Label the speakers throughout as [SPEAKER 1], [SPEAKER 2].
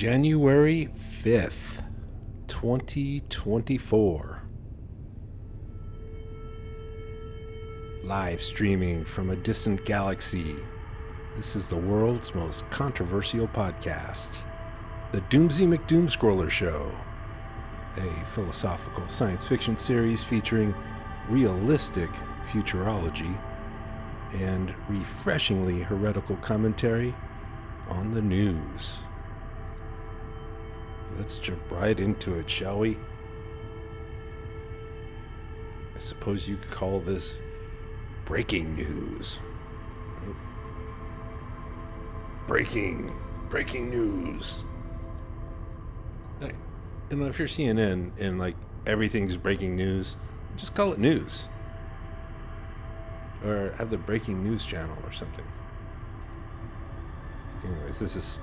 [SPEAKER 1] January 5th, 2024. Live streaming from a distant galaxy. This is the world's most controversial podcast, the Doomsy McDoomscroller Show, a philosophical science fiction series featuring realistic futurology and refreshingly heretical commentary on the news. Let's jump right into it, shall we? I suppose you could call this breaking news. Breaking news. And if you're CNN and like everything's breaking news, just call it news. Or have the breaking news channel or something. Anyways, this is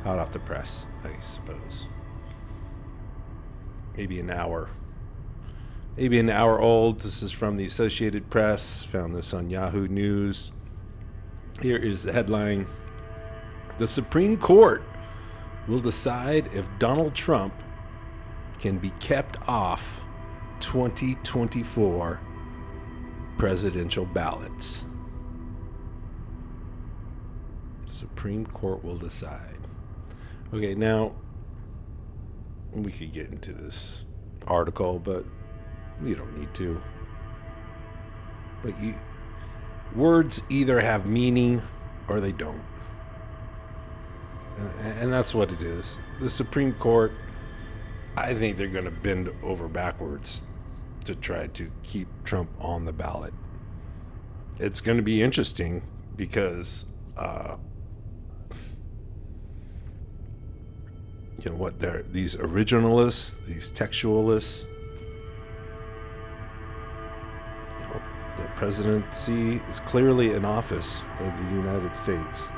[SPEAKER 1] hot off the press, I suppose. Maybe an hour old. This is from the Associated Press. Found this on Yahoo News. Here is the headline. The Supreme Court will decide if Donald Trump can be kept off 2024 presidential ballots. Supreme Court will decide. Okay, now we could get into this article, but we don't need to. But words either have meaning or they don't. And that's what it is. The Supreme Court, I think they're going to bend over backwards to try to keep Trump on the ballot. It's going to be interesting because you know what, they're these originalists, these textualists. You know, the presidency is clearly an office of the United States.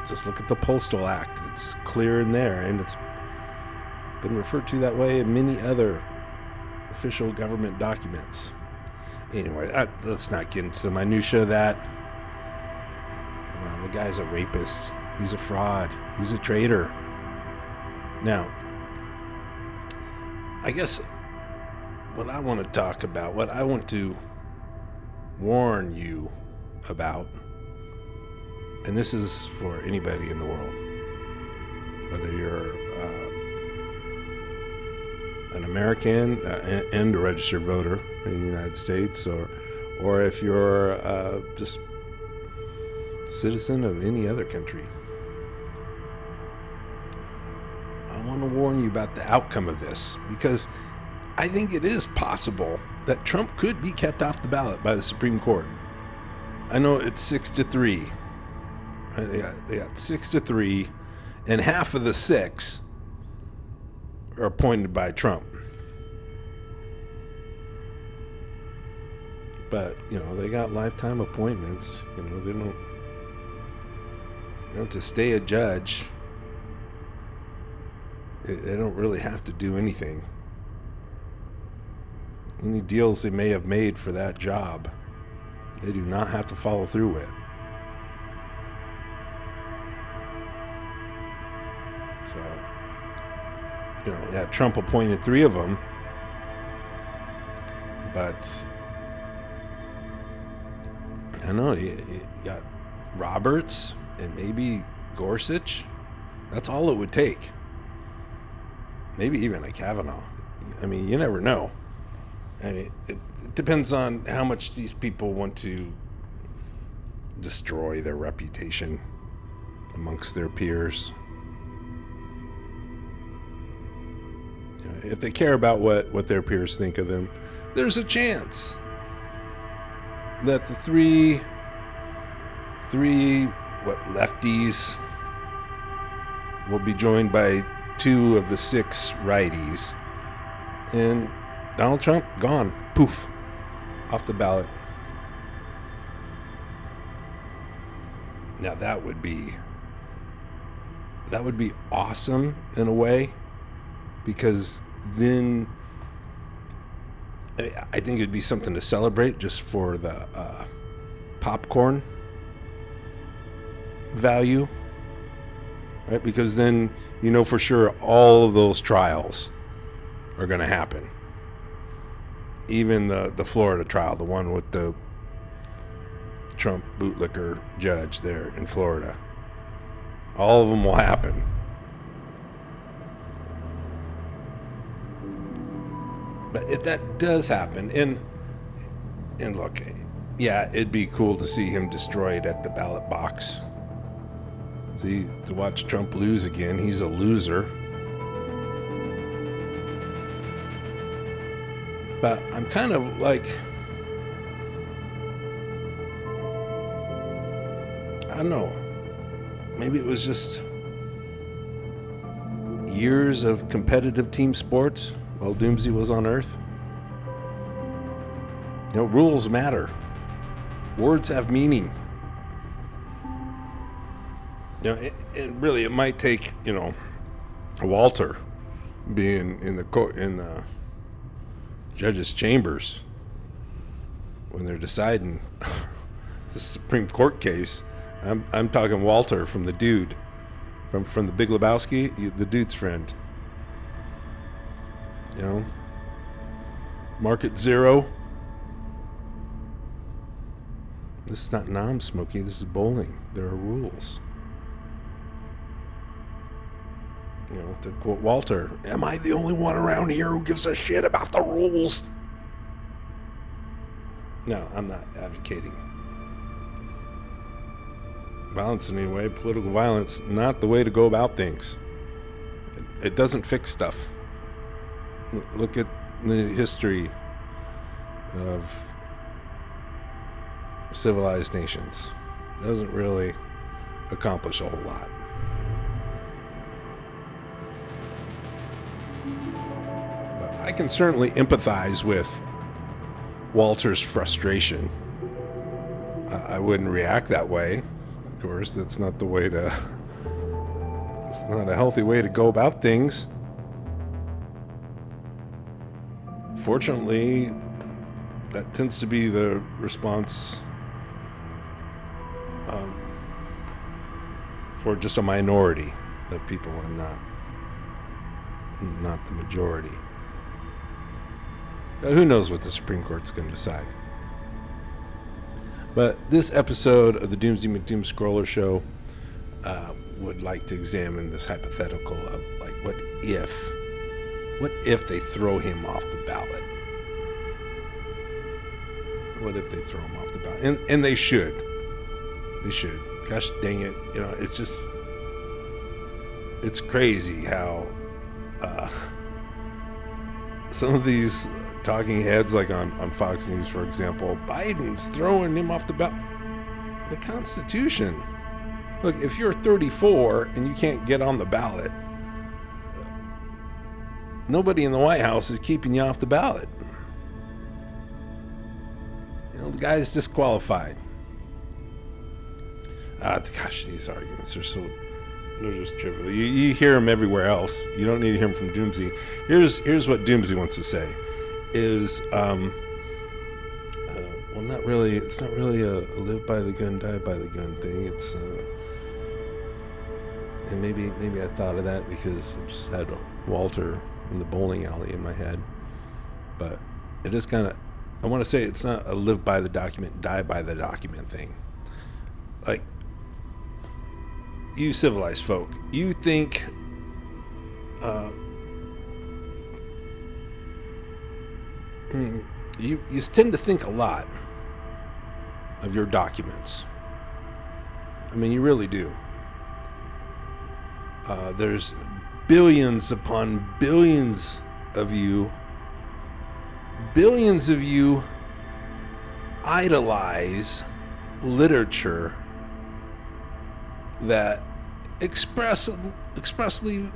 [SPEAKER 1] Just look at the Postal Act. It's clear in there, and it's been referred to that way in many other official government documents. Anyway, let's not get into the minutia of that. Well, the guy's a rapist. He's a fraud. He's a traitor. Now, I guess what I want to talk about, what I want to warn you about, and this is for anybody in the world, whether you're an American and a registered voter in the United States, or if you're just a citizen of any other country. I want to warn you about the outcome of this, because I think it is possible that Trump could be kept off the ballot by the Supreme Court. I know it's 6-3. They got 6-3, and half of the 6 are appointed by Trump. But, you know, they got lifetime appointments. You know, they don't to stay a judge. They don't really have to do anything. Any deals they may have made for that job, they do not have to follow through with. So, you know, yeah, Trump appointed 3 of them, but I don't know, you got Roberts and maybe Gorsuch. That's all it would take. Maybe even a Kavanaugh. I mean, you never know. I mean, it depends on how much these people want to destroy their reputation amongst their peers. You know, if they care about what their peers think of them, there's a chance that the three lefties will be joined by 2 of the 6 righties, and Donald Trump gone, poof, off the ballot. Now that would be awesome in a way, because then I think it'd be something to celebrate just for the popcorn value. right? Because then you know for sure all of those trials are going to happen. Even the Florida trial, the one with the Trump bootlicker judge there in Florida. All of them will happen. But if that does happen, and look, yeah, it'd be cool to see him destroyed at the ballot box. See, to watch Trump lose again, he's a loser. But I'm kind of like, I don't know, maybe it was just years of competitive team sports while Doomsday was on Earth. You know, rules matter. Words have meaning. You know, it really, it might take, you know, Walter being in the court, in the judges' chambers when they're deciding the Supreme Court case. I'm talking Walter from The Dude, from the Big Lebowski, the dude's friend. You know, Market Zero. This is not non-smoking. This is bowling. There are rules. You know, to quote Walter, "Am I the only one around here who gives a shit about the rules?" No, I'm not advocating violence in any way. Political violence, not the way to go about things. It doesn't fix stuff. Look at the history of civilized nations. It doesn't really accomplish a whole lot. But I can certainly empathize with Walter's frustration. I wouldn't react that way. Of course, that's not the way to... It's not a healthy way to go about things. Fortunately, that tends to be the response for just a minority of people and not the majority. Now, who knows what the Supreme Court's going to decide? But this episode of the Doomsday McDoom Scroller Show would like to examine this hypothetical of, like, what if they throw him off the ballot? What if they throw him off the ballot? And they should. They should. Gosh dang it. You know, it's just... It's crazy how some of these talking heads, like on Fox News, for example, Biden's throwing him off the ballot. The Constitution. Look, if you're 34 and you can't get on the ballot, nobody in the White House is keeping you off the ballot. You know, the guy's disqualified. Gosh, these arguments are they're just trivial. You hear them everywhere else. You don't need to hear them from Doomsday. Here's what Doomsday wants to say. Is well, not really. It's not really a live by the gun, die by the gun thing. It's and maybe I thought of that because I just had Walter in the bowling alley in my head. But it is kind of, I want to say it's not a live by the document, die by the document thing. Like, you civilized folk, you think you tend to think a lot of your documents. I mean, you really do. There's billions upon billions of you. Billions of you idolize literature that explicitly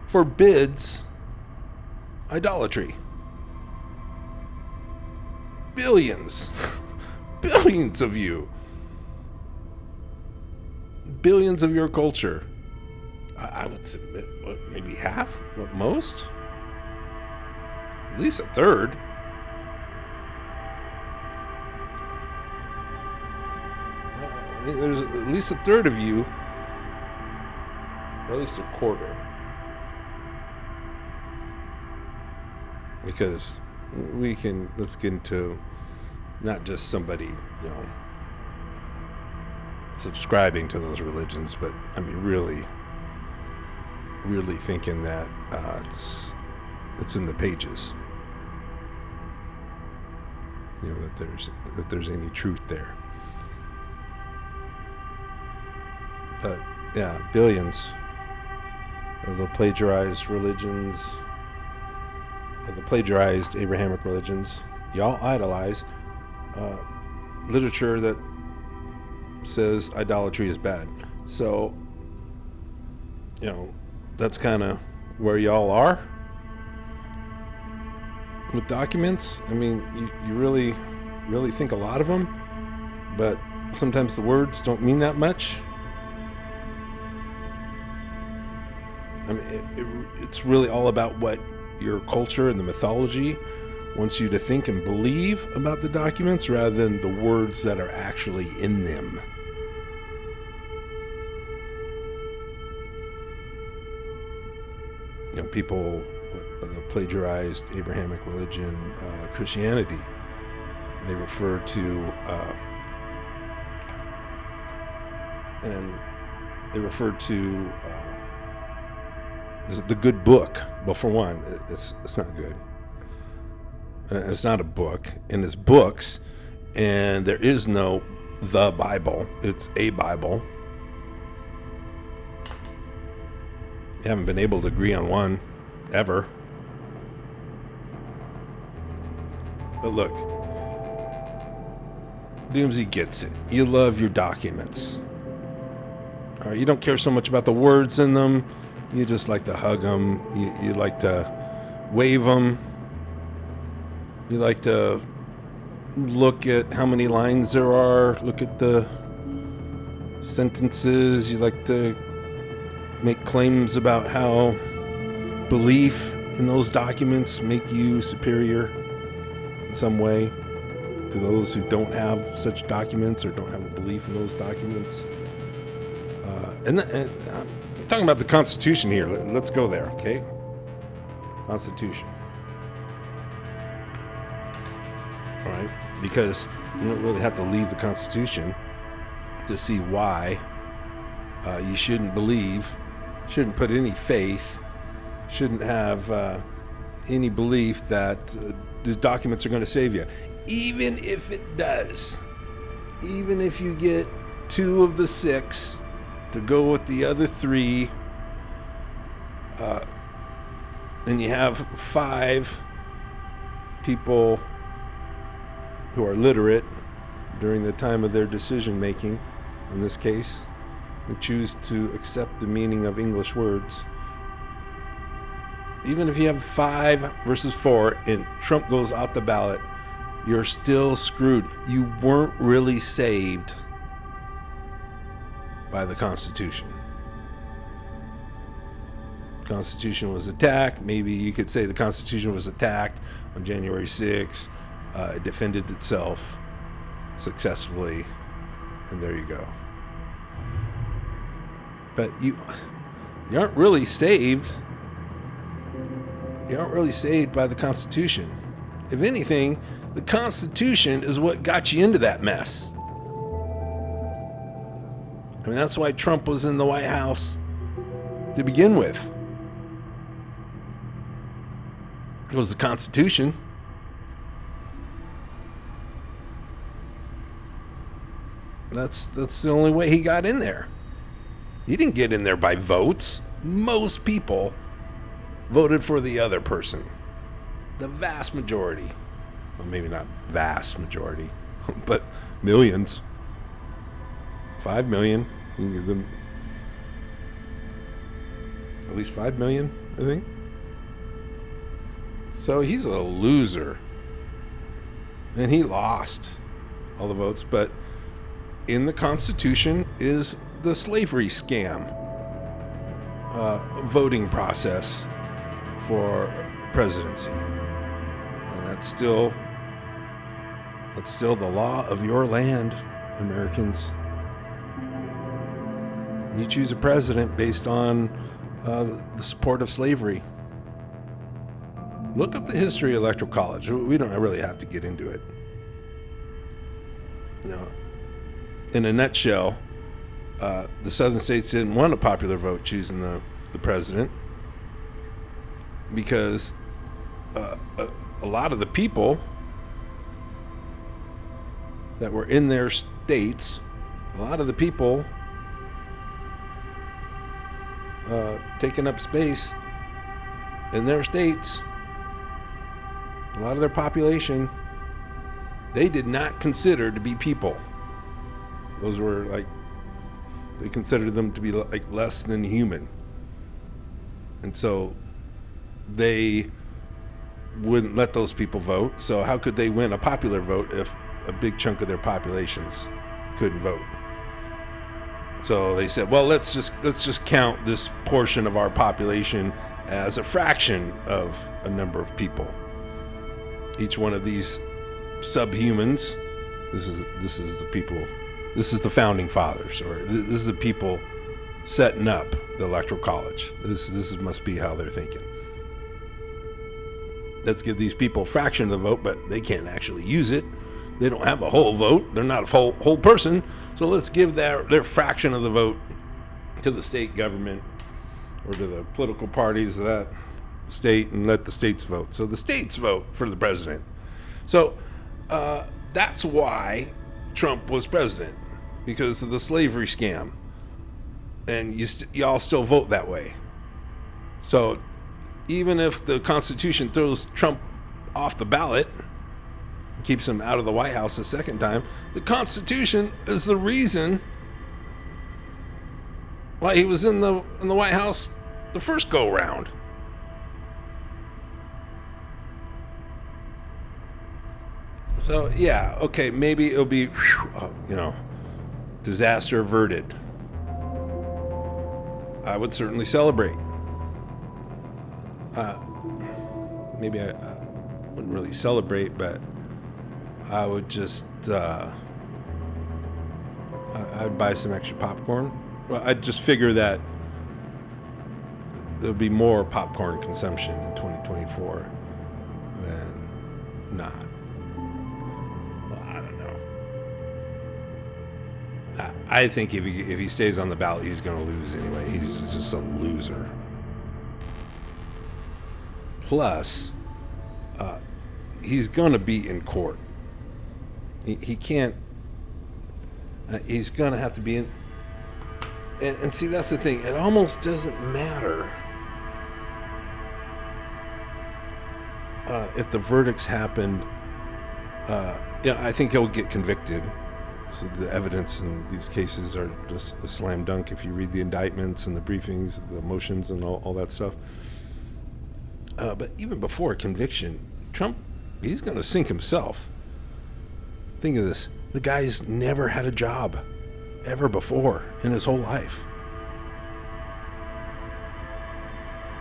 [SPEAKER 1] forbids idolatry. Billions. Billions of you. Billions of your culture. I would submit, what, maybe half? What, most? At least a third. I think there's at least a third of you or at least a quarter. Because let's get into not just somebody, subscribing to those religions, but I mean, really thinking that it's in the pages. That there's any truth there. But yeah, billions of the plagiarized religions, of the plagiarized Abrahamic religions, y'all idolize literature that says idolatry is bad. So, that's kind of where y'all are with documents. I mean, you really think a lot of them, but sometimes the words don't mean that much. I mean, it's really all about what your culture and the mythology wants you to think and believe about the documents rather than the words that are actually in them. People, the plagiarized Abrahamic religion, Christianity, they refer to, the good book. Well, for one, it's not good. It's not a book, and it's books, and there is no the Bible. It's a Bible. You haven't been able to agree on one, ever. But look, Doomsy gets it. You love your documents. All right, you don't care so much about the words in them. You just like to hug them. You like to wave them. You like to look at how many lines there are. Look at the sentences. You like to make claims about how belief in those documents make you superior in some way to those who don't have such documents or don't have a belief in those documents. And I'm talking about the Constitution here. Let's go there, okay? Constitution. All right, because you don't really have to leave the Constitution to see why you shouldn't believe, shouldn't put any faith, shouldn't have any belief that the documents are going to save you. Even if it does, even if you get 2 of the 6 to go with the other 3, and you have 5 people who are literate during the time of their decision making, in this case, who choose to accept the meaning of English words. Even if you have 5 versus 4 and Trump goes out the ballot, you're still screwed. You weren't really saved by the Constitution. The Constitution was attacked. Maybe you could say the Constitution was attacked on January 6th. It defended itself successfully, and there you go. But you aren't really saved. You aren't really saved by the Constitution. If anything, the Constitution is what got you into that mess. I mean, that's why Trump was in the White House to begin with. It was the Constitution. That's the only way he got in there. He didn't get in there by votes. Most people voted for the other person. The vast majority. Well, maybe not vast majority, but millions. 5 million. You can give them at least 5 million, I think. So he's a loser. And he lost all the votes, but in the Constitution is the slavery scam voting process for presidency. And that's still the law of your land, Americans. You choose a president based on the support of slavery. Look up the history of Electoral College. We don't really have to get into it. In a nutshell, the southern states didn't want a popular vote choosing the president because a lot of the people that were in their states, a lot of the people taking up space in their states, a lot of their population, they did not consider to be people. Those were they considered them to be less than human. And so they wouldn't let those people vote. So how could they win a popular vote if a big chunk of their populations couldn't vote? So they said, well, let's just count this portion of our population as a fraction of a number of people. Each one of these subhumans, this is the people, this is the founding fathers, or this is the people setting up the Electoral College. This must be how they're thinking. Let's give these people a fraction of the vote, but they can't actually use it. They don't have a whole vote. They're not a whole person. So let's give their fraction of the vote to the state government or to the political parties of that state and let the states vote. So the states vote for the president. So that's why Trump was president, because of the slavery scam. And y'all still vote that way. So even if the Constitution throws Trump off the ballot, keeps him out of the White House a second time, the Constitution is the reason why he was in the White House the first go round. So yeah, okay, maybe it'll be, disaster averted. I would certainly celebrate. Maybe I wouldn't really celebrate, but I would just, I'd buy some extra popcorn. Well, I'd just figure that there'll be more popcorn consumption in 2024 than not. Well, I don't know. I think if he stays on the ballot, he's going to lose anyway. He's just a loser. Plus, he's going to be in court. He can't. He's going to have to be in. And see, that's the thing. It almost doesn't matter if the verdicts happened. I think he'll get convicted. So the evidence in these cases are just a slam dunk if you read the indictments and the briefings, the motions and all that stuff. But even before conviction, Trump, he's going to sink himself. Think of this. The guy's never had a job ever before in his whole life.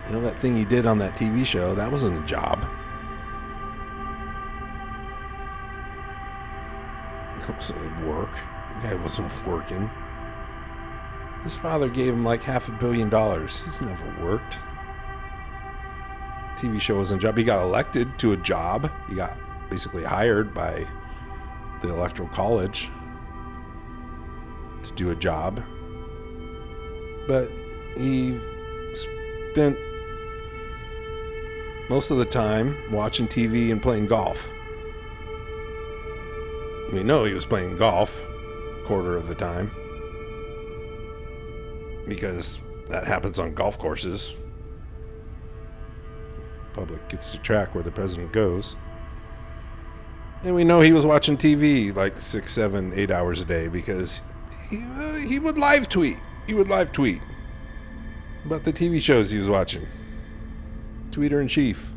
[SPEAKER 1] You know, that thing he did on that TV show, that wasn't a job. That wasn't work. The guy wasn't working. His father gave him like $500 million. He's never worked. TV show wasn't a job. He got elected to a job. He got basically hired by the Electoral College to do a job. But he spent most of the time watching TV and playing golf. We know he was playing golf a quarter of the time because that happens on golf courses. Public gets to track where the president goes. And we know he was watching TV like 6, 7, 8 hours a day because he would live tweet. He would live tweet about the TV shows he was watching. Tweeter in chief.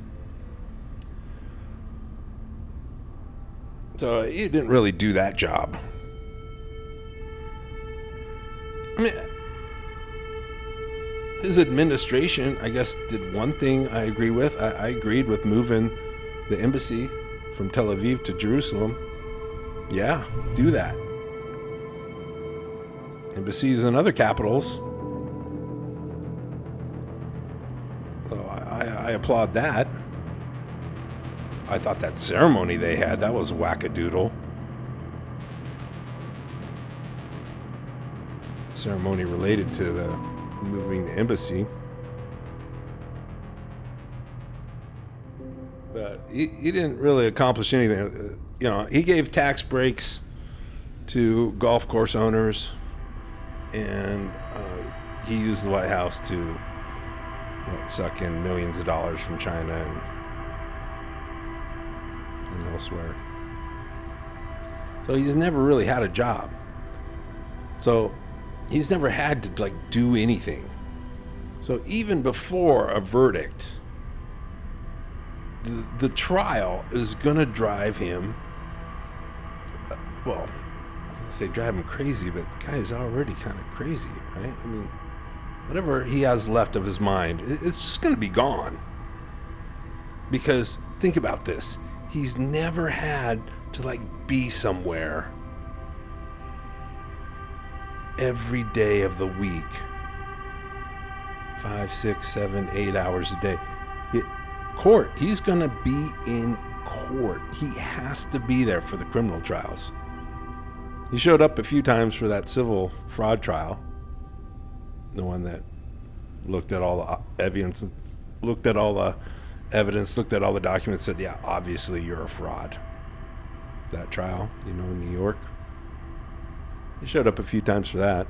[SPEAKER 1] So he didn't really do that job. I mean, his administration, I guess, did one thing I agree with. I agreed with moving the embassy from Tel Aviv to Jerusalem. Yeah, do that. Embassies in other capitals So I applaud that. I thought that ceremony they had, that was wackadoodle. Ceremony related to the moving the embassy. But he didn't really accomplish anything. He gave tax breaks to golf course owners, and he used the White House to suck in millions of dollars from China and elsewhere. So he's never really had a job. So he's never had to do anything. So even before a verdict, the trial is gonna drive him. Well, I was gonna say drive him crazy, but the guy is already kind of crazy, right? I mean, whatever he has left of his mind, it's just gonna be gone. Because think about this: he's never had to be somewhere every day of the week, 5, 6, 7, 8 hours a day. Court. He's gonna be in court. He has to be there for the criminal trials. He showed up a few times for that civil fraud trial, the one that looked at all the evidence, looked at all the documents, said, yeah, obviously you're a fraud. That trial, in New York. He showed up a few times for that.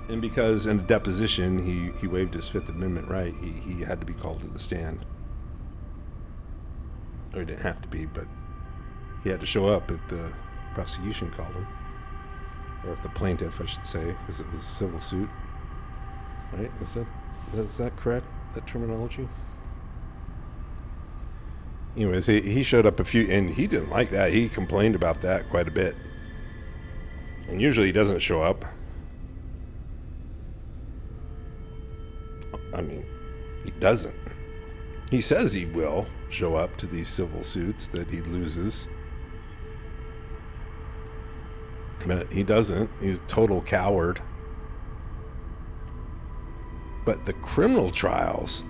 [SPEAKER 1] And because in a deposition he waived his Fifth Amendment right, he had to be called to the stand. Or he didn't have to be, but he had to show up if the prosecution called him. Or if the plaintiff, I should say, because it was a civil suit. Right? Is that correct, that terminology? Anyways, he showed up a few, and he didn't like that. He complained about that quite a bit. And usually he doesn't show up. I mean, he doesn't. He says he will show up to these civil suits that he loses. But he doesn't. He's a total coward. But the criminal trials,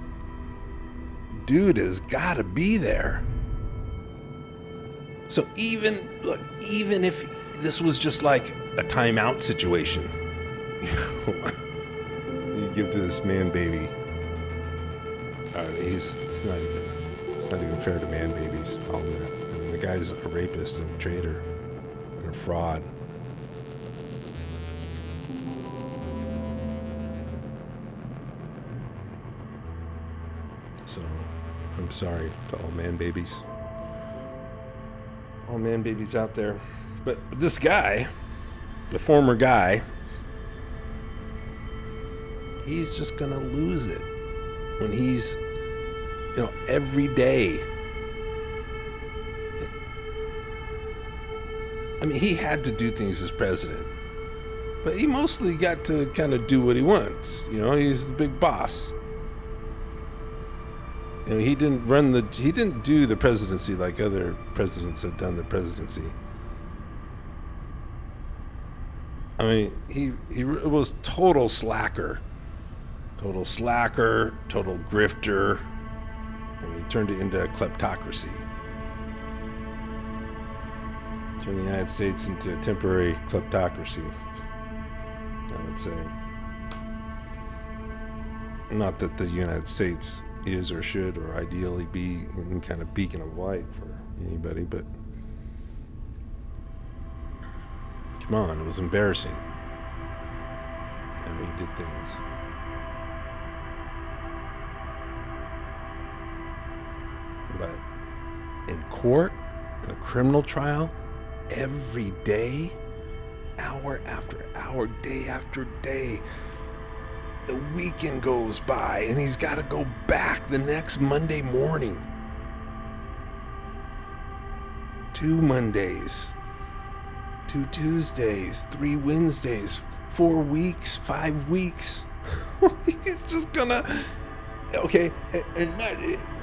[SPEAKER 1] dude has got to be there. So even if this was just like a timeout situation, you give to this man baby. It's not even fair to man babies to call him that. I mean, the guy's a rapist and a traitor and a fraud. So I'm sorry to all man babies. All man babies out there. But this guy, the former guy, he's just gonna lose it when he's, every day. I mean, he had to do things as president, but he mostly got to kind of do what he wants. He's the big boss. He didn't do the presidency like other presidents have done the presidency. I mean, he was total slacker, total grifter. I mean, he turned it into a kleptocracy. Turned the United States into a temporary kleptocracy, I would say. Not that the United States is or should or ideally be any kind of beacon of light for anybody, but come on, it was embarrassing how he did things. But in court, in a criminal trial, every day, hour after hour, day after day, the weekend goes by and he's got to go back the next Monday morning. 2 Mondays, 2 Tuesdays, 3 Wednesdays, 4 weeks, 5 weeks. He's just gonna, okay, and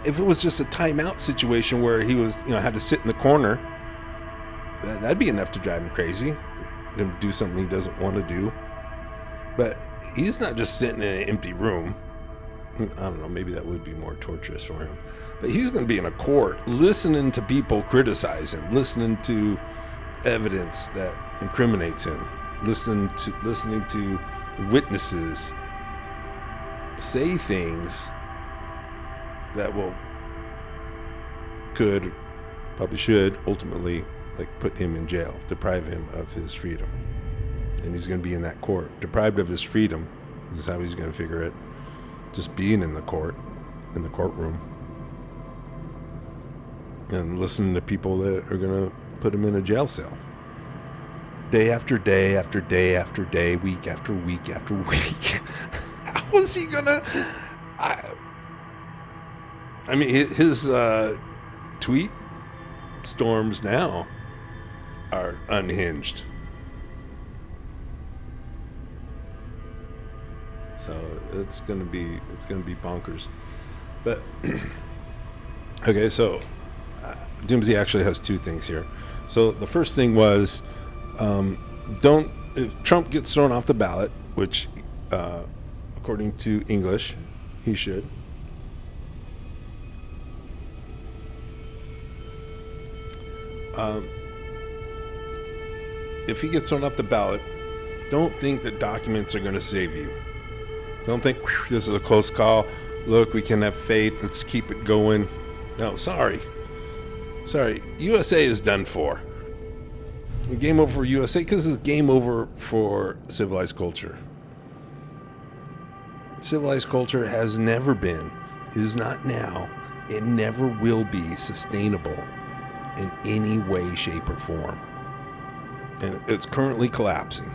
[SPEAKER 1] if it was just a timeout situation where he was, had to sit in the corner, that'd be enough to drive him crazy, him do something he doesn't want to do. But he's not just sitting in an empty room. I don't know, maybe that would be more torturous for him. But he's going to be in a court listening to people criticize him, listening to evidence that incriminates him, listening to witnesses say things that probably should ultimately put him in jail, deprive him of his freedom. And he's going to be in that court, deprived of his freedom. This is how he's going to figure it. Just being in the courtroom, and listening to people that are going to put him in a jail cell. Day after day after day after day, week after week after week. How is he going to... I mean, his tweet storms now are unhinged. So it's gonna be bonkers. But okay, so Doomsday actually has two things here. So the first thing was, if Trump gets thrown off the ballot, which according to English, he should. If he gets thrown off the ballot, don't think that documents are going to save you. Don't think, this is a close call. Look, we can have faith. Let's keep it going. No, sorry. USA is done for. Game over for USA because it's game over for civilized culture. Civilized culture has never been, is not now, it never will be sustainable in any way, shape, or form. And it's currently collapsing.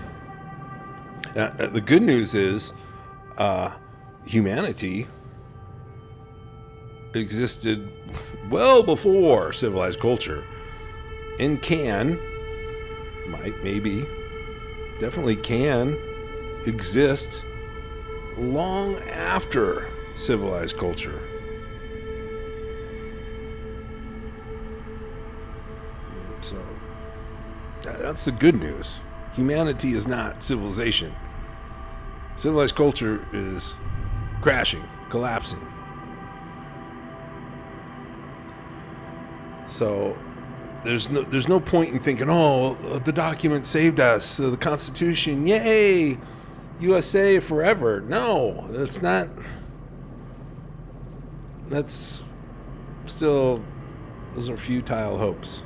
[SPEAKER 1] Now, the good news is humanity existed well before civilized culture and definitely can exist long after civilized culture. So that's the good news. Humanity is not civilization. Civilized culture is crashing, collapsing. So there's no point in thinking, oh, the document saved us, the Constitution, yay, USA forever. No, that's not. That's still, those are futile hopes.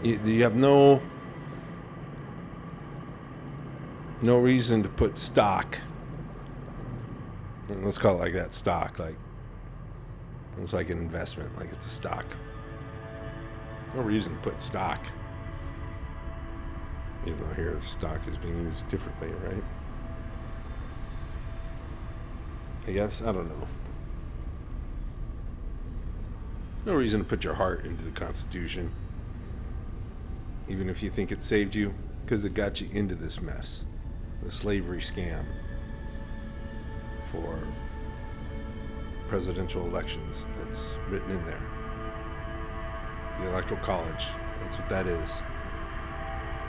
[SPEAKER 1] You have no reason to put stock. Let's call it like that, stock. Like it's like an investment, like it's a stock. No reason to put stock. Even though here stock is being used differently, right? I guess, I don't know. No reason to put your heart into the Constitution. Even if you think it saved you, because it got you into this mess. The slavery scam for presidential elections that's written in there. The Electoral College, that's what that is.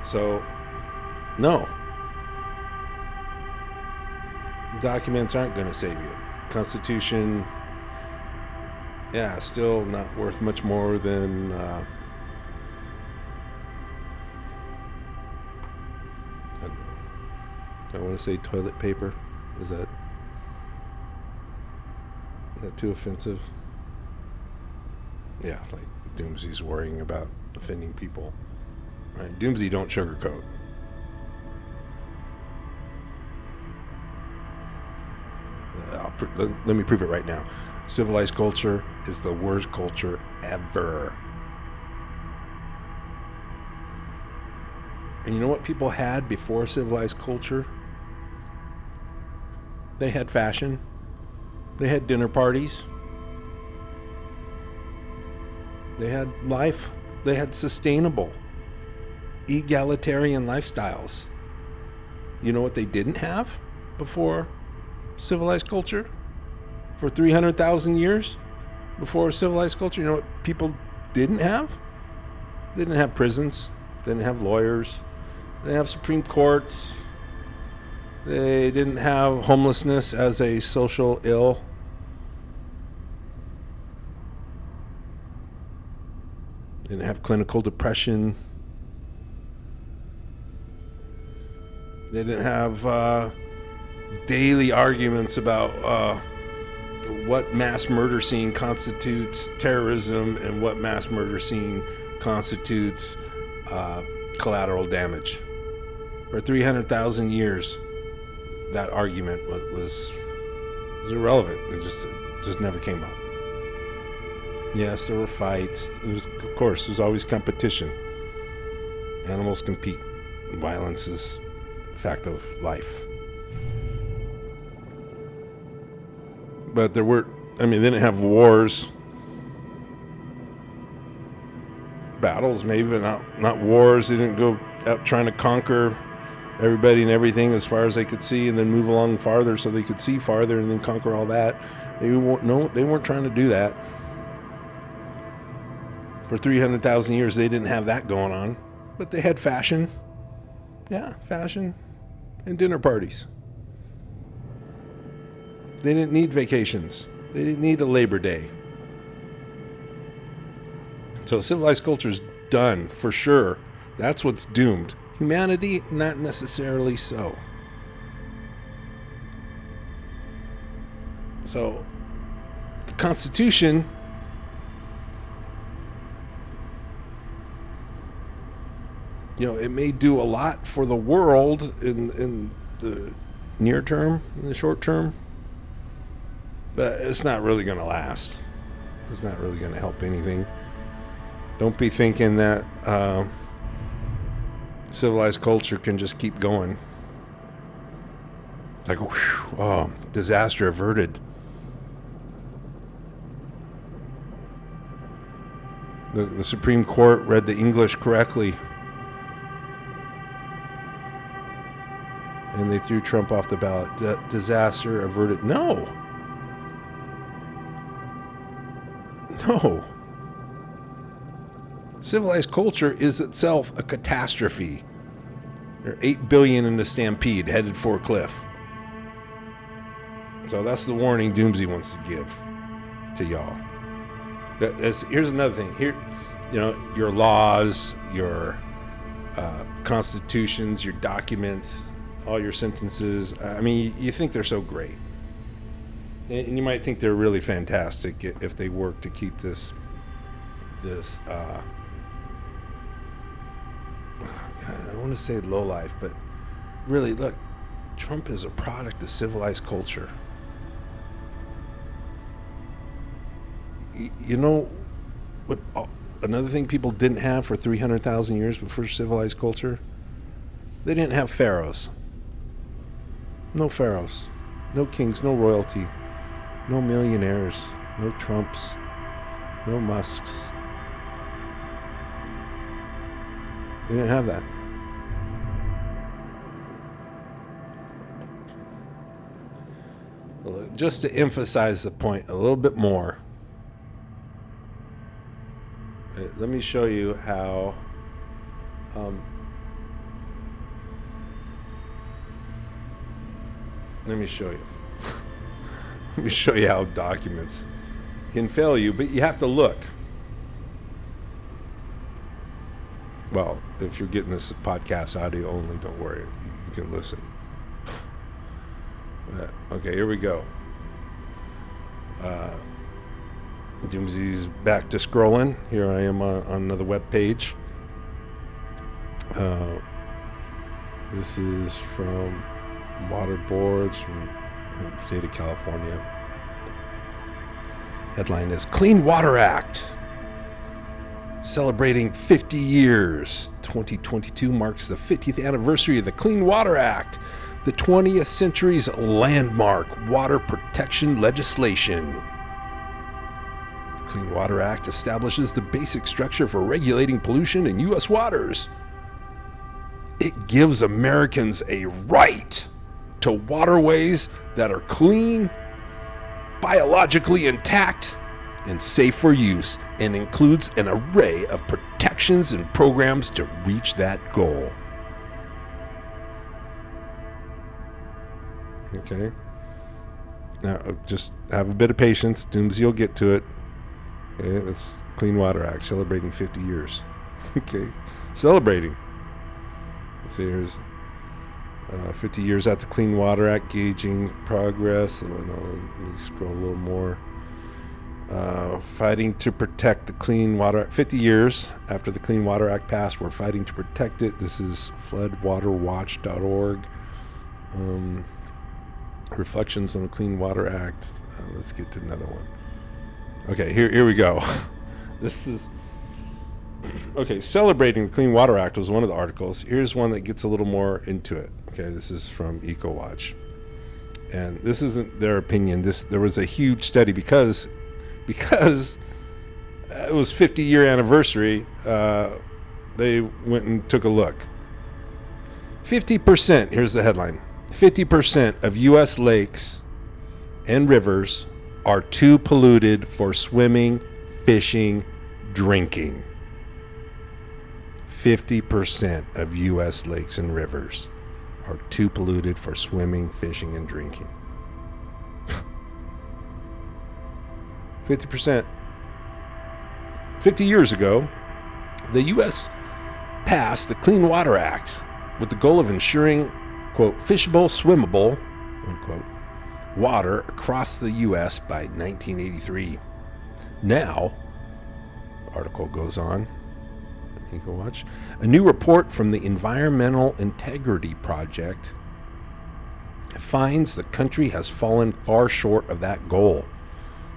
[SPEAKER 1] So, no. Documents aren't going to save you. Constitution, still not worth much more than I don't know. I want to say toilet paper. Is that too offensive? Yeah, like Doomsday's worrying about offending people. Right? Doomsday don't sugarcoat. Let me prove it right now. Civilized culture is the worst culture ever. And you know what people had before civilized culture? They had fashion. They had dinner parties. They had life. They had sustainable, egalitarian lifestyles. You know what they didn't have before civilized culture? For 300,000 years before civilized culture, you know what people didn't have? They didn't have prisons. They didn't have lawyers. They didn't have Supreme Courts. They didn't have homelessness as a social ill. They didn't have clinical depression. They didn't have daily arguments about what mass murder scene constitutes terrorism and what mass murder scene constitutes collateral damage. For 300,000 years, that argument was irrelevant. It just never came up. Yes, there were fights. Of course, there's always competition. Animals compete. Violence is a fact of life. But they didn't have wars. Battles, maybe, but not wars. They didn't go out trying to conquer everybody and everything as far as they could see and then move along farther so they could see farther and then conquer all that. They weren't trying to do that. For 300,000 years, they didn't have that going on. But they had fashion. Yeah, fashion. And dinner parties. They didn't need vacations. They didn't need a Labor Day. So civilized culture is done, for sure. That's what's doomed. Humanity, not necessarily so. So, the Constitution it may do a lot for the world in the near term, in the short term, but it's not really going to last. It's not really going to help anything. Don't be thinking that civilized culture can just keep going. It's like, whew, oh, disaster averted. The Supreme Court read the English correctly. And they threw Trump off the ballot. Disaster averted. No. Civilized culture is itself a catastrophe. There are 8 billion in the stampede headed for a cliff. So that's the warning Doomsy wants to give to y'all. Here's another thing. Here, your laws, your constitutions, your documents, all your sentences. I mean, you think they're so great. And you might think they're really fantastic if they work to keep this I don't want to say low life, but really, look, Trump is a product of civilized culture. You know what? Another thing people didn't have for 300,000 years before civilized culture? They didn't have pharaohs. No pharaohs. No kings, no royalty. No millionaires. No Trumps. No Musks. They didn't have that. Just to emphasize the point a little bit more, let me show you how let me show you how documents can fail you, but you have to look. Well, if you're getting this podcast audio only, don't worry, you can listen. Okay, here we go. Doomsy's back to scrolling. Here I am on another web page. This is from water boards from the state of California. Headline is Clean Water Act celebrating 50 years. 2022 marks the 50th anniversary of the Clean Water Act, the 20th century's landmark water protection legislation. The Clean Water Act establishes the basic structure for regulating pollution in U.S. waters. It gives Americans a right to waterways that are clean, biologically intact, and safe for use, and includes an array of protections and programs to reach that goal. Okay. Now, just have a bit of patience. Doomsday will get to it. Okay, that's Clean Water Act celebrating 50 years. Okay, celebrating. Let's see, here's 50 years after Clean Water Act, gauging progress. Let me scroll a little more. Fighting to protect the Clean Water Act. 50 years after the Clean Water Act passed, we're fighting to protect it. This is floodwaterwatch.org. Reflections on the Clean Water Act. Let's get to another one. Okay, here we go. This is okay. Celebrating the Clean Water Act was one of the articles. Here's one that gets a little more into it. Okay, this is from EcoWatch, and this isn't their opinion. There was a huge study because it was 50-year anniversary. They went and took a look. 50%. Here's the headline: 50% of U.S. lakes and rivers are too polluted for swimming, fishing, drinking. 50% of U.S. lakes and rivers are too polluted for swimming, fishing, and drinking. 50%. 50 years ago, the U.S. passed the Clean Water Act with the goal of ensuring, quote, fishable, swimmable, unquote, water across the U.S. by 1983. Now, the article goes on, you can watch, a new report from the Environmental Integrity Project finds the country has fallen far short of that goal.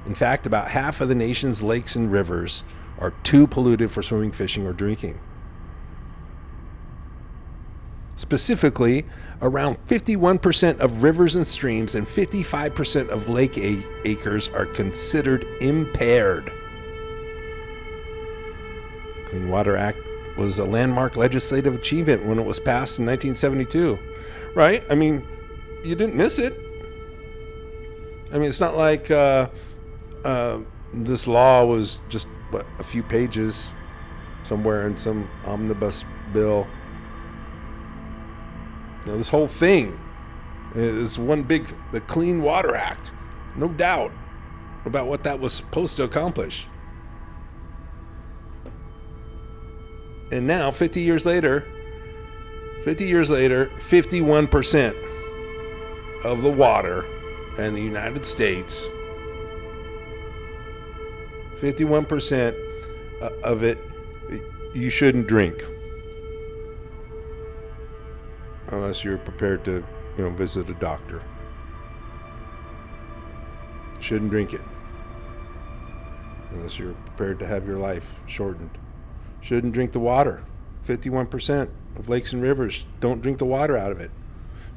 [SPEAKER 1] In fact, about half of the nation's lakes and rivers are too polluted for swimming, fishing, or drinking. Specifically, around 51% of rivers and streams and 55% of lake acres are considered impaired. The Clean Water Act was a landmark legislative achievement when it was passed in 1972. Right? I mean, you didn't miss it. I mean, it's not like this law was just, a few pages somewhere in some omnibus bill. You know, this whole thing is one big, the Clean Water Act. No doubt about what that was supposed to accomplish. And now, 50 years later, 51% of the water in the United States, 51% of it, you shouldn't drink. Unless you're prepared to, visit a doctor. Shouldn't drink it. Unless you're prepared to have your life shortened. Shouldn't drink the water. 51% of lakes and rivers, don't drink the water out of it.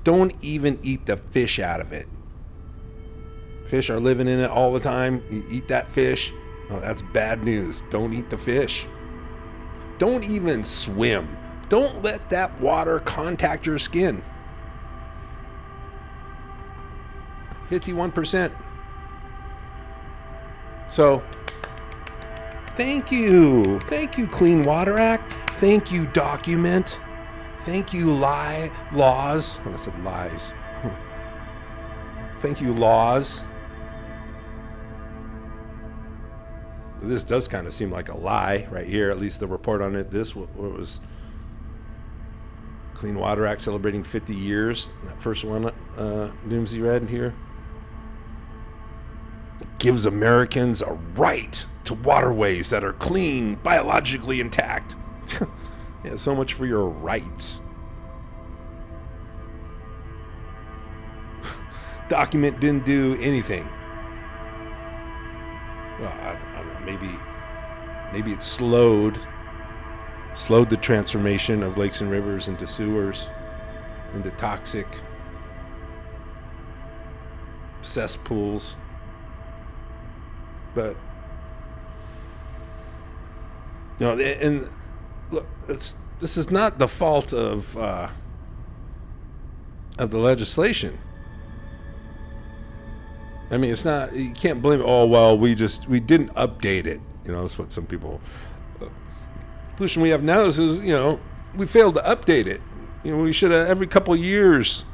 [SPEAKER 1] Don't even eat the fish out of it. Fish are living in it all the time. You eat that fish, oh, that's bad news. Don't eat the fish. Don't even swim. Don't let that water contact your skin. 51%. So, thank you. Thank you, Clean Water Act. Thank you, document. Thank you, laws. I said lies. Thank you, laws. This does kind of seem like a lie right here, at least the report on it. This was Clean Water Act celebrating 50 years. That first one, Doomsday read here. It gives Americans a right to waterways that are clean, biologically intact. Yeah, so much for your rights. Document didn't do anything. Well, I don't know, maybe it slowed the transformation of lakes and rivers into sewers, into toxic cesspools. But and look, this is not the fault of the legislation. I mean, it's not. You can't blame. Oh well, we didn't update it. That's what some people. Pollution we have now is we failed to update it. We should have every couple of years.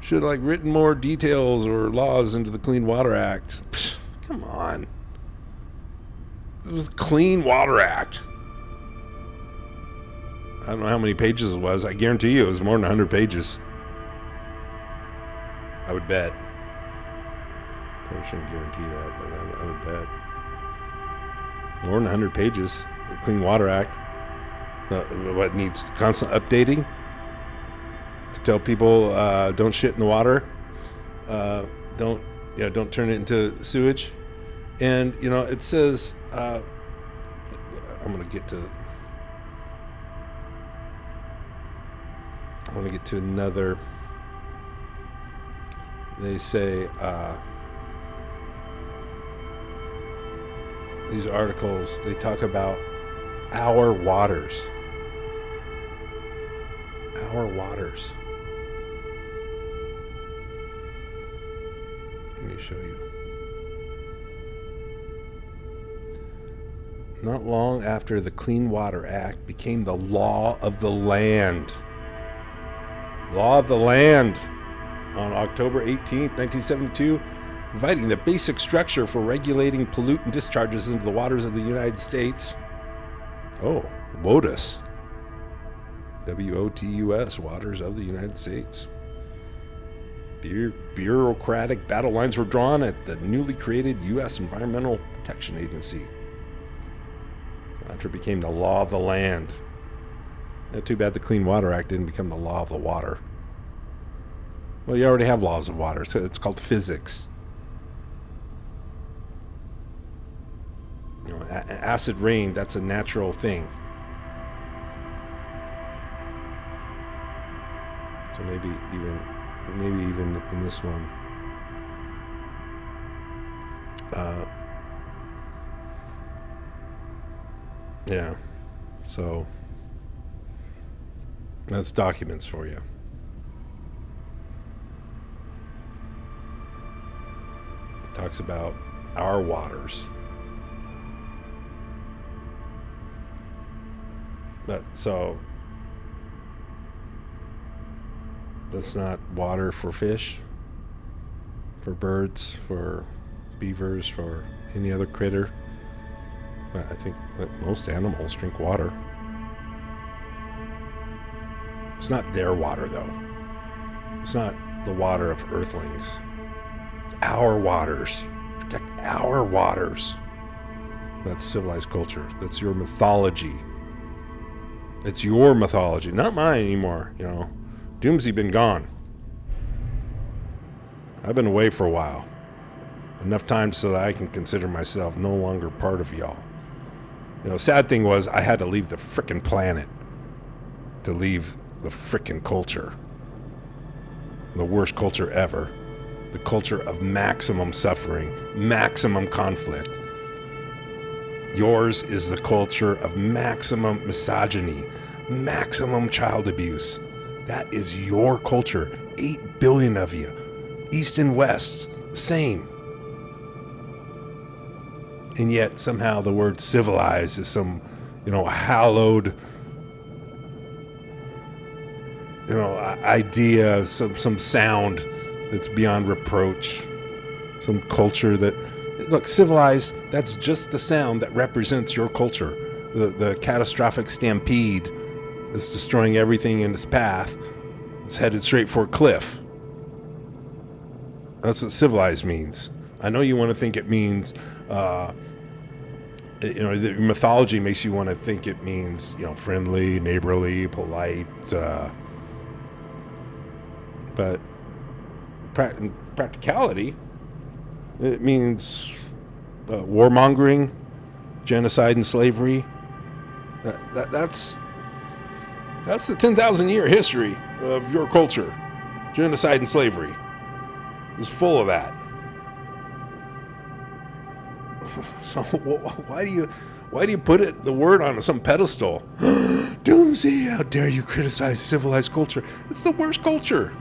[SPEAKER 1] Should have like written more details or laws into the Clean Water Act. Psh, come on. It was the Clean Water Act. I don't know how many pages it was. I guarantee you it was more than 100 pages. I would bet. Probably shouldn't guarantee that, but I would bet. More than 100 pages. The Clean Water Act. What needs constant updating? To tell people don't shit in the water. Don't turn it into sewage. And, it says... I'm going to get to... I want to get to another. They say these articles, they talk about our waters. Our waters. Let me show you. Not long after the Clean Water Act became the law of the land. Law of the land on October 18th, 1972, providing the basic structure for regulating pollutant discharges into the waters of the United States. Oh, WOTUS. WOTUS, waters of the United States. Bureaucratic battle lines were drawn at the newly created U.S. Environmental Protection Agency. So after it became the law of the land. Too bad the Clean Water Act didn't become the law of the water. Well, you already have laws of water, so it's called physics. Acid rain, that's a natural thing. So maybe even in this one. Yeah. So that's documents for you. It talks about our waters. But so that's not water for fish, for birds, for beavers, for any other critter. I think that most animals drink water. It's not their water, though. It's not the water of earthlings. It's our waters. Protect our waters. That's civilized culture. That's your mythology. It's your mythology, not mine anymore, Doomsday been gone. I've been away for a while. Enough time so that I can consider myself no longer part of y'all. Sad thing was I had to leave the frickin' planet to leave the frickin' culture. The worst culture ever. The culture of maximum suffering, maximum conflict. Yours is the culture of maximum misogyny, maximum child abuse. That is your culture. 8 billion of you. East and West, same. And yet somehow the word civilized is some, hallowed, idea, some sound that's beyond reproach. Some culture that, look, civilized, that's just the sound that represents your culture. The catastrophic stampede that's destroying everything in its path. It's headed straight for a cliff. That's what civilized means. I know you want to think it means, the mythology makes you want to think it means, friendly, neighborly, polite, but in practicality, it means warmongering, genocide and slavery. That's the 10,000-year history of your culture. Genocide and slavery. It's full of that. So why do you put the word on some pedestal? Doomsday, how dare you criticize civilized culture? It's the worst culture.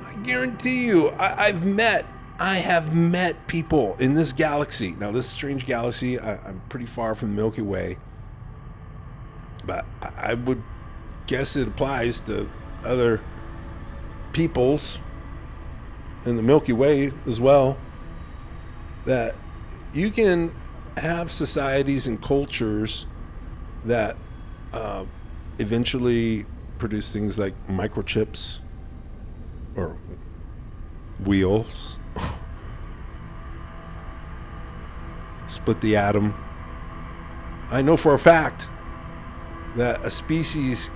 [SPEAKER 1] I guarantee you, I have met people in this galaxy. Now, this strange galaxy, I'm pretty far from the Milky Way, but I would guess it applies to other peoples in the Milky Way as well, that you can have societies and cultures that eventually produce things like microchips or wheels, split the atom. I know for a fact that a species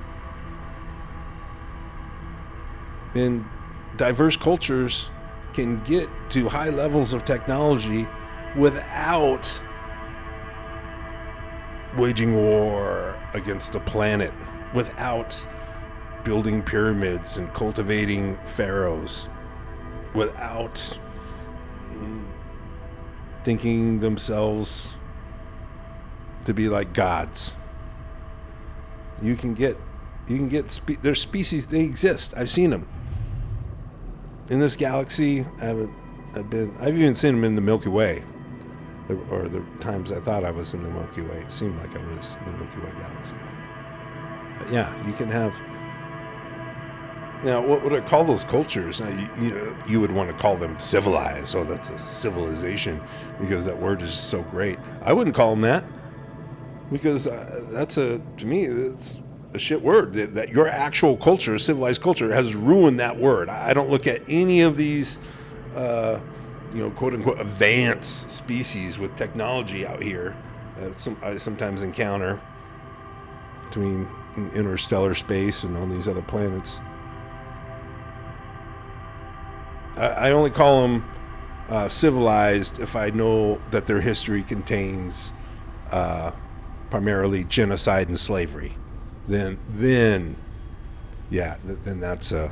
[SPEAKER 1] in diverse cultures can get to high levels of technology without waging war against the planet, without building pyramids and cultivating pharaohs, without thinking themselves to be like gods. There's species, they exist. I've seen them in this galaxy. I've even seen them in the Milky Way, or the times I thought I was in the Milky Way. It seemed like I was in the Milky Way galaxy. But yeah, you can have. Now, what would I call those cultures? You would want to call them civilized. Oh, that's a civilization, because that word is just so great. I wouldn't call them that, because to me, it's a shit word. That your actual culture, civilized culture, has ruined that word. I don't look at any of these, quote unquote, advanced species with technology out here. I sometimes encounter between interstellar space and on these other planets. I only call them civilized if I know that their history contains primarily genocide and slavery. Then that's a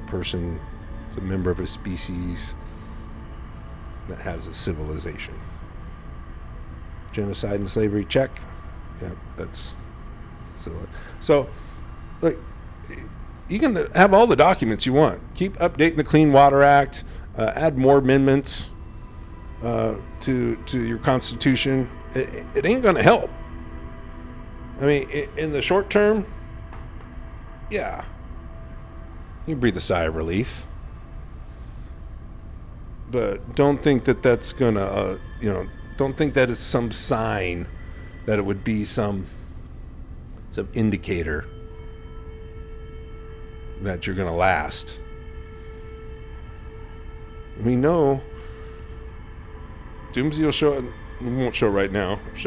[SPEAKER 1] person, it's a member of a species that has a civilization. Genocide and slavery, check. Yeah, that's so. Like, you can have all the documents you want. Keep updating the Clean Water Act. Add more amendments to your Constitution. It ain't going to help. I mean, in the short term, yeah, you breathe a sigh of relief. But don't think that that's going to, don't think that it's some sign that it would be some indicator that you're going to last. We know Doomsday will show it. We won't show it right now. I've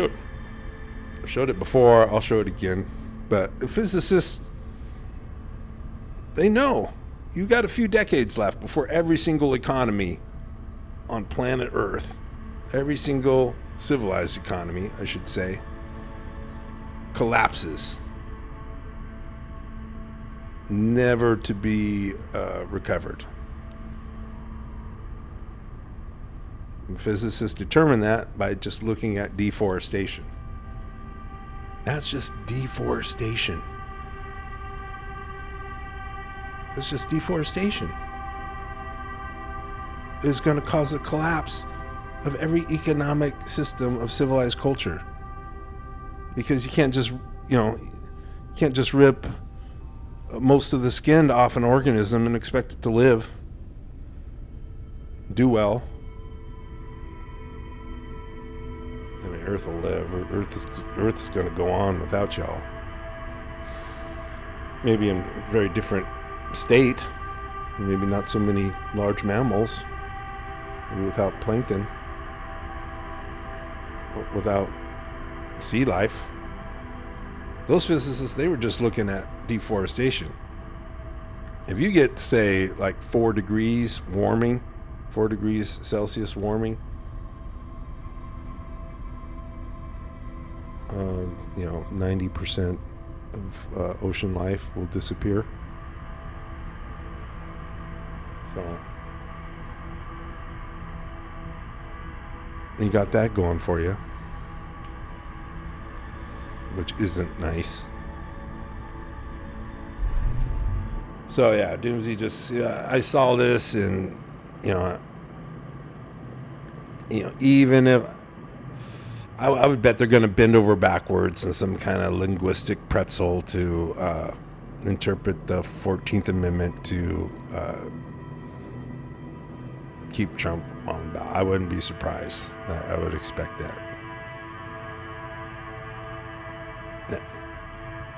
[SPEAKER 1] showed it before. I'll show it again. But the physicists, they know you got a few decades left before every single economy on planet Earth, every single civilized economy, I should say, collapses, never to be recovered. And physicists determine that by just looking at deforestation. That's just deforestation. It's just deforestation. It's going to cause a collapse of every economic system of civilized culture. Because you can't just rip most of the skin off an organism and expect it to live, do well. I mean, Earth will live. Earth's going to go on without y'all. Maybe in a very different state. Maybe not so many large mammals. Maybe without plankton. Without sea life. Those physicists, they were just looking at deforestation. If you get, say, like 4 degrees Celsius warming, 90% of ocean life will disappear. So you got that going for you, which isn't nice. So yeah, Doomsday I saw this, and even if I would bet they're going to bend over backwards in some kind of linguistic pretzel to interpret the 14th Amendment to keep Trump on the ballot. I wouldn't be surprised. I would expect that.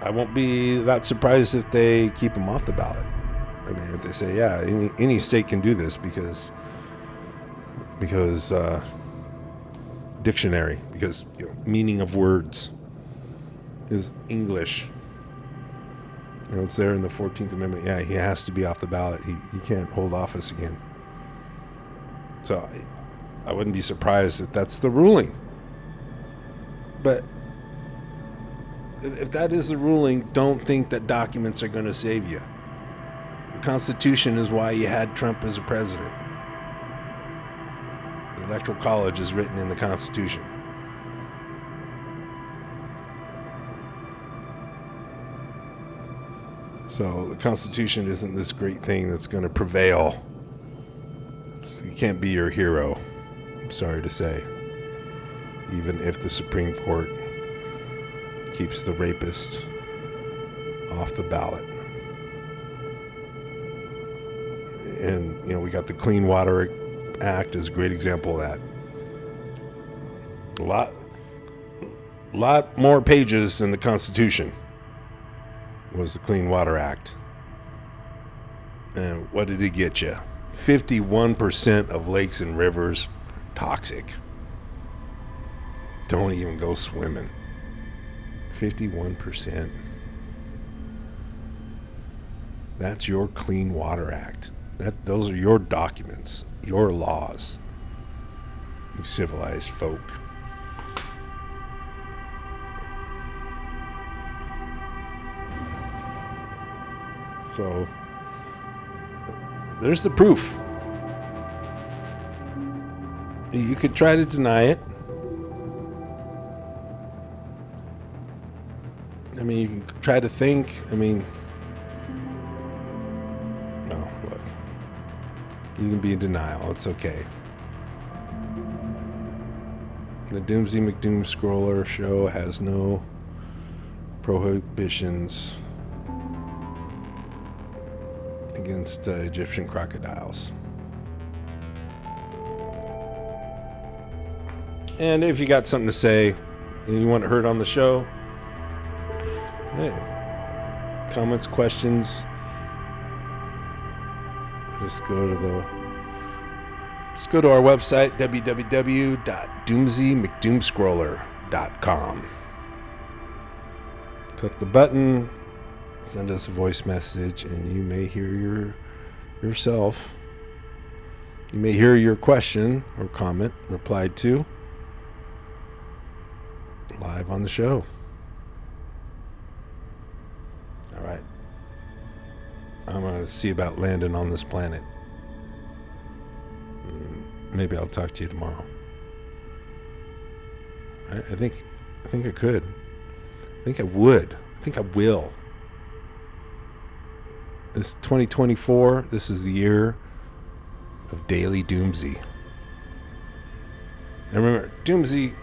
[SPEAKER 1] I won't be that surprised if they keep him off the ballot. I mean, if they say, yeah, any state can do this because dictionary, because meaning of words is English. It's there in the 14th Amendment. Yeah, he has to be off the ballot. He can't hold office again. So I wouldn't be surprised if that's the ruling. But if that is the ruling, don't think that documents are going to save you. The Constitution is why you had Trump as a president. The Electoral College is written in the Constitution. So the Constitution isn't this great thing that's going to prevail. You can't be your hero, I'm sorry to say. Even if the Supreme Court keeps the rapist off the ballot. And, we got the Clean Water Act is a great example of that. A lot more pages than the Constitution was the Clean Water Act. And what did it get you? 51% of lakes and rivers toxic. Don't even go swimming. 51%. That's your Clean Water Act. Those are your documents, your laws, you civilized folk. So there's the proof. You could try to deny it. I mean, you can try to think. No, look. You can be in denial. It's okay. The Doomsday McDoom Scroller show has no prohibitions against Egyptian crocodiles. And if you got something to say and you want it heard on the show, hey, comments, questions, just go to our website, www.doomsdaymcdoomscroller.com. Click the button, send us a voice message, and you may hear yourself. You may hear your question or comment replied to live on the show. All right. I'm going to see about landing on this planet. Maybe I'll talk to you tomorrow. I think I could. I think I would. I think I will. This 2024, this is the year of Daily Doomsday. And remember, Doomsday,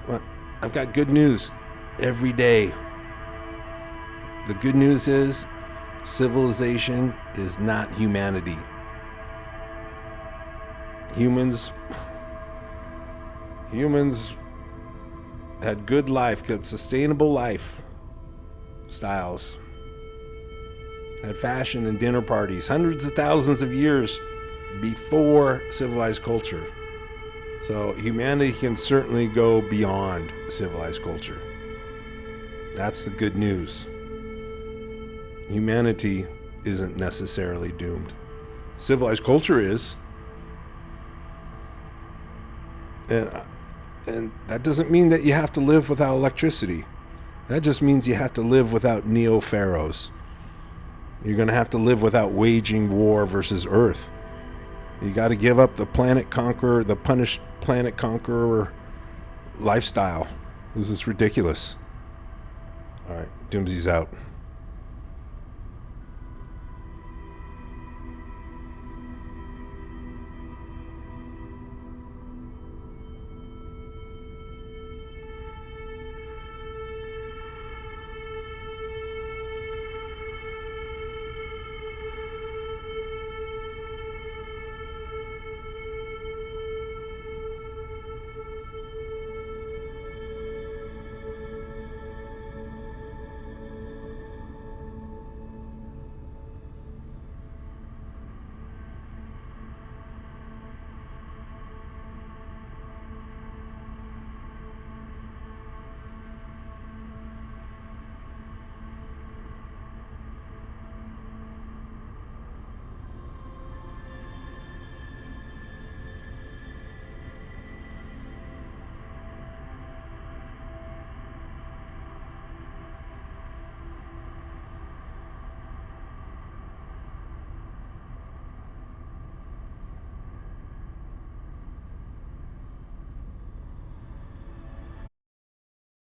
[SPEAKER 1] well, I've got good news every day. The good news is civilization is not humanity. Humans had good life, good sustainable life styles. Had fashion and dinner parties hundreds of thousands of years before civilized culture. So humanity can certainly go beyond civilized culture. That's the good news. Humanity isn't necessarily doomed. Civilized culture is. And that doesn't mean that you have to live without electricity. That just means you have to live without neopharaohs. You're going to have to live without waging war versus Earth. You got to give up the planet conqueror, the punished planet conqueror lifestyle. This is ridiculous. All right, Doomsday's out.